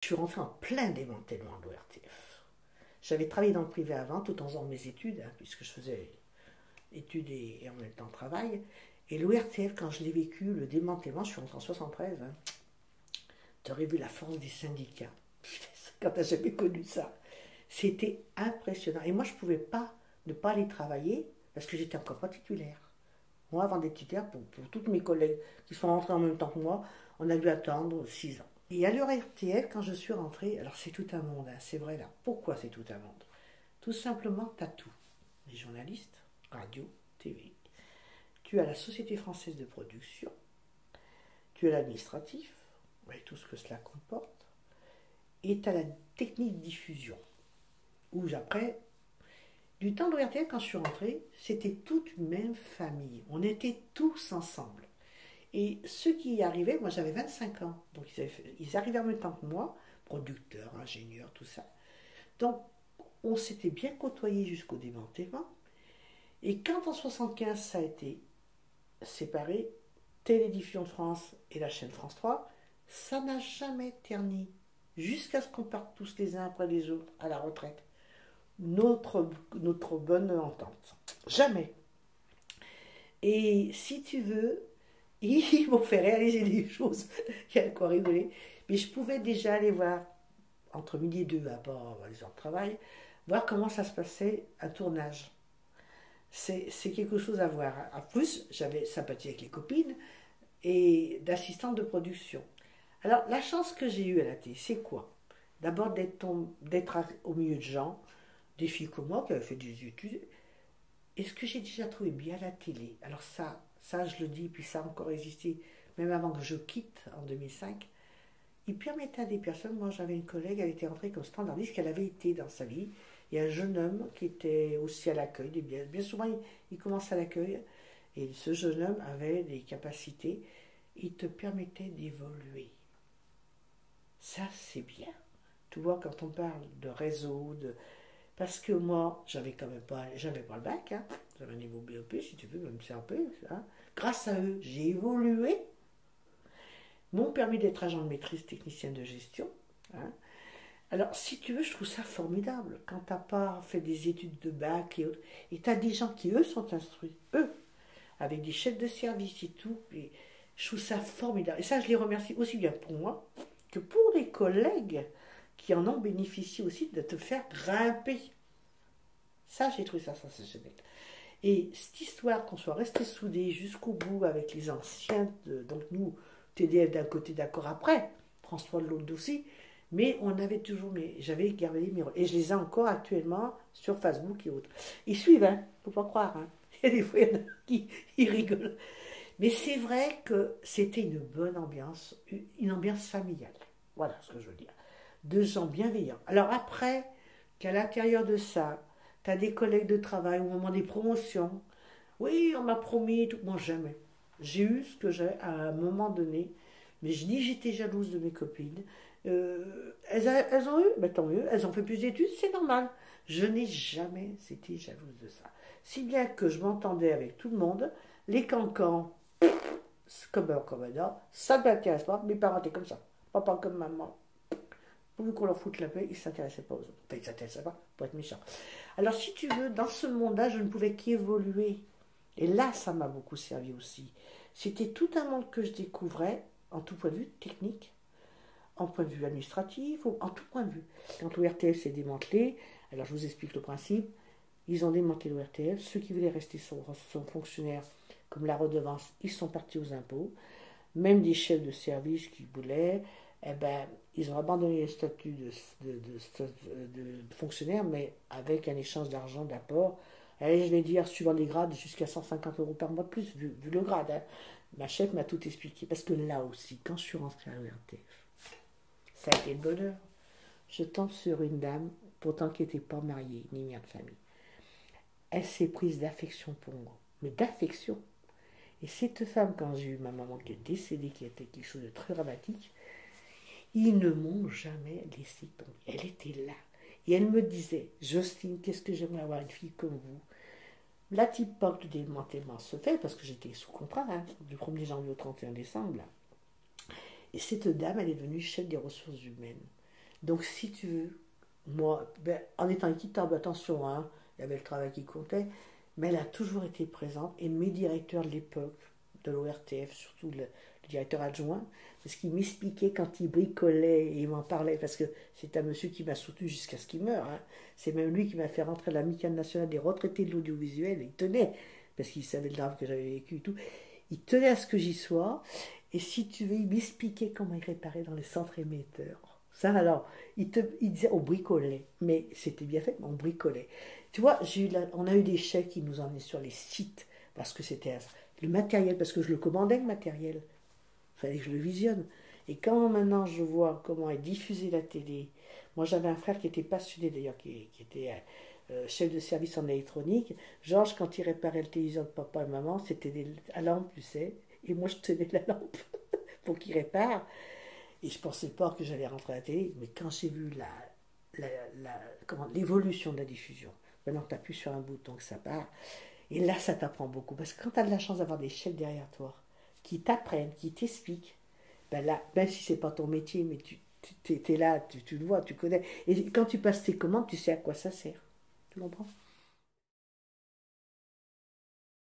Je suis rentrée en plein démantèlement de l'ORTF. J'avais travaillé dans le privé avant, tout en faisant mes études, hein, puisque je faisais études et en même temps travail. Et l'ORTF, quand je l'ai vécu, le démantèlement, je suis rentrée en 73, hein, tu aurais vu la force des syndicats. Quand tu n'as jamais connu ça. C'était impressionnant. Et moi, je ne pouvais pas ne pas aller travailler parce que j'étais encore pas titulaire. Moi, avant d'être titulaire, pour toutes mes collègues qui sont rentrés en même temps que moi, on a dû attendre 6 ans. Et à l'ORTF, quand je suis rentrée, alors c'est tout un monde, hein, c'est vrai là. Pourquoi c'est tout un monde? Tout simplement, tu as tout. Les journalistes, radio, TV. Tu as la Société française de production. Tu as l'administratif, avec tout ce que cela comporte. Et tu as la technique de diffusion. Où après, du temps de l'ORTF, quand je suis rentrée, c'était toute une même famille. On était tous ensemble. Et ceux qui y arrivaient, moi j'avais 25 ans, donc ils arrivaient en même temps que moi, producteurs, ingénieurs, tout ça. Donc on s'était bien côtoyés jusqu'au démantèlement. Et quand en 75 ça a été séparé, Télédiffusion de France et la chaîne France 3, ça n'a jamais terni, jusqu'à ce qu'on parte tous les uns après les autres à la retraite. Notre bonne entente. Jamais. Et si tu veux, ils m'ont fait réaliser des choses. Il y a quoi rigoler. Mais je pouvais déjà aller voir, entre midi et deux, à part les heures de travail, voir comment ça se passait un tournage. C'est quelque chose à voir. En plus, j'avais sympathie avec les copines et d'assistante de production. Alors, la chance que j'ai eue à la télé, c'est quoi? D'abord d'être au milieu de gens, des filles comme moi qui avaient fait des études. Et ce que j'ai déjà trouvé bien à la télé, alors ça je le dis, puis ça a encore existé, même avant que je quitte en 2005, il permettait à des personnes, moi j'avais une collègue, elle était entrée comme standardiste, qu'elle avait été dans sa vie, et un jeune homme qui était aussi à l'accueil, bien souvent il commence à l'accueil, et ce jeune homme avait des capacités, il te permettait d'évoluer. Ça c'est bien. Tu vois, quand on parle de réseau, parce que moi, j'avais pas le bac, hein. J'avais un niveau BEP, si tu veux, même CAP, hein. Grâce à eux, j'ai évolué, m'ont permis d'être agent de maîtrise technicien de gestion, hein. Alors, si tu veux, je trouve ça formidable, quand tu n'as pas fait des études de bac et autres, et tu as des gens qui, eux, sont instruits, eux, avec des chefs de service et tout, et je trouve ça formidable. Et ça, je les remercie aussi bien pour moi que pour les collègues qui en ont bénéficié aussi de te faire grimper. Ça, j'ai trouvé ça sensationnel. Et cette histoire qu'on soit resté soudés jusqu'au bout avec les anciens, donc nous, TDF d'un côté, d'accord après, François de l'autre aussi, mais on avait toujours, j'avais gardé mes et je les ai encore actuellement sur Facebook et autres. Ils suivent, hein, faut pas croire, hein. Il y a des fois, il y en a qui ils rigolent. Mais c'est vrai que c'était une bonne ambiance, une ambiance familiale. Voilà ce que je veux dire. De gens bienveillants. Alors après, qu'à l'intérieur de ça, tu as des collègues de travail au moment des promotions. Oui, on m'a promis, tout. Moi, jamais. J'ai eu ce que j'ai à un moment donné, mais je dis j'étais jalouse de mes copines. Elles ont eu, ben, tant mieux, elles ont fait plus d'études, c'est normal. Je n'ai jamais été jalouse de ça. Si bien que je m'entendais avec tout le monde, les cancans, comme un commandant, ça ne m'intéresse pas, mes parents étaient comme ça. Papa comme maman. Pourvu qu'on leur foute la paix, ils ne s'intéressaient pas aux autres. Enfin, ils ne s'intéressaient pas, pour être méchant. Alors, si tu veux, dans ce monde-là, je ne pouvais qu'évoluer. Et là, ça m'a beaucoup servi aussi. C'était tout un monde que je découvrais, en tout point de vue technique, en point de vue administratif, en tout point de vue. Quand l'ORTF s'est démantelé, alors je vous explique le principe, ils ont démantelé l'ORTF, ceux qui voulaient rester sont fonctionnaires, comme la redevance, ils sont partis aux impôts, même des chefs de service qui voulaient, eh ben, ils ont abandonné le statut de fonctionnaire, mais avec un échange d'argent, d'apport. Allez, je vais dire, suivant les grades, jusqu'à 150 € par mois de plus, vu le grade, hein. Ma chef m'a tout expliqué. Parce que là aussi, quand je suis rentrée à l'ORTF, ça a été le bonheur. Je tombe sur une dame, pourtant qui n'était pas mariée, ni mère de famille. Elle s'est prise d'affection pour moi. Mais d'affection. Et cette femme, quand j'ai eu ma maman qui est décédée, qui était quelque chose de très dramatique, ils ne m'ont jamais laissé tomber. Elle était là. Et elle me disait, Jocelyne, qu'est-ce que j'aimerais avoir une fille comme vous. La type porte du démantèlement se fait, parce que j'étais sous contrat, hein, du 1er janvier au 31 décembre. Là. Et cette dame, elle est devenue chef des ressources humaines. Donc, si tu veux, moi, ben, en étant équitable, attention, hein, il y avait le travail qui comptait, mais elle a toujours été présente. Et mes directeurs de l'époque, de l'ORTF, surtout le directeur adjoint, parce qu'il m'expliquait quand il bricolait, et il m'en parlait, parce que c'est un monsieur qui m'a soutenu jusqu'à ce qu'il meure. Hein. C'est même lui qui m'a fait rentrer à l'Amicale nationale des retraités de l'audiovisuel. Il tenait, parce qu'il savait le drame que j'avais vécu et tout. Il tenait à ce que j'y sois. Et si tu veux, il m'expliquait comment il réparait dans les centres émetteurs. Ça, alors, il disait on bricolait. Mais c'était bien fait, mais on bricolait. Tu vois, on a eu des chefs qui nous emmenaient sur les sites, parce que c'était le matériel, parce que je le commandais, le matériel. Il fallait que je le visionne. Et quand maintenant je vois comment est diffusée la télé, moi j'avais un frère qui était passionné d'ailleurs, qui était chef de service en électronique. Georges, quand il réparait le téléviseur de papa et maman, c'était la lampe, tu sais, et moi je tenais la lampe pour qu'il répare. Et je ne pensais pas que j'allais rentrer à la télé, mais quand j'ai vu l'évolution de la diffusion, maintenant tu appuies sur un bouton que ça part, et là ça t'apprend beaucoup. Parce que quand tu as de la chance d'avoir des chefs derrière toi, qui t'apprennent, qui t'expliquent, ben là, même si c'est pas ton métier, mais tu es là, tu le vois, tu connais. Et quand tu passes tes commandes, tu sais à quoi ça sert. Tu comprends?